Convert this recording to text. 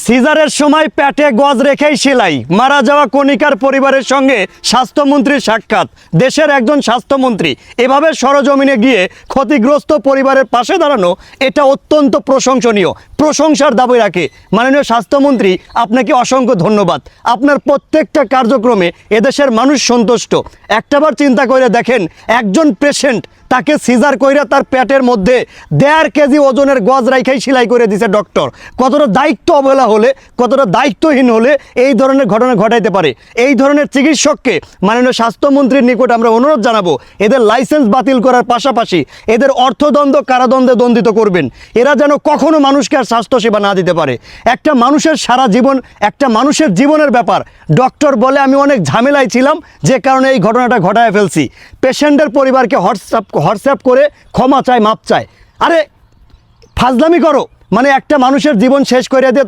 সিজারের সময় পেটে গজ রেখেই সেলাই, মারা যাওয়া কণিকার পরিবারের সঙ্গে স্বাস্থ্যমন্ত্রীর সাক্ষাৎ। দেশের একজন স্বাস্থ্যমন্ত্রী এভাবে সরজমিনে গিয়ে ক্ষতিগ্রস্ত পরিবারের পাশে দাঁড়ানো, এটা অত্যন্ত প্রশংসনীয়, প্রশংসার দাবি রাখে। মাননীয় স্বাস্থ্যমন্ত্রী, আপনাকে অসংখ্য ধন্যবাদ। আপনার প্রত্যেকটা কার্যক্রমে এদেশের মানুষ সন্তুষ্ট। একটাবার চিন্তা করে দেখেন, একজন পেশেন্ট, তাকে সিজার কইরা তার পেটের মধ্যে 1.5 কেজি ওজনের গজ রাইখাই সেলাই করে দিছে ডক্টর। কতটা দায়িত্ব অবহেলা হলে, কতটা দায়িত্বহীন হলে এই ধরনের ঘটনা ঘটাইতে পারে। এই ধরনের চিকিৎসককে মাননীয় স্বাস্থ্যমন্ত্রীর নিকট আমরা অনুরোধ জানাবো, এদের লাইসেন্স বাতিল করার পাশাপাশি এদের অর্থদণ্ড, কারাদণ্ডে দণ্ডিত করবেন। এরা যেন কখনো মানুষকে আর স্বাস্থ্যসেবা না দিতে পারে। একটা মানুষের সারা জীবন, একটা মানুষের জীবনের ব্যাপার। ডক্টর বলে আমি অনেক ঝামেলায় ছিলাম, যে কারণে এই ঘটনাটা ঘটায় ফেলছি। পেশেন্টের পরিবারকে হোয়াটসঅ্যাপ করে ক্ষমা চায়, মাপ চায়। আরে ফাজলামি করো, মানে একটা মানুষের জীবন শেষ করে দিয়ে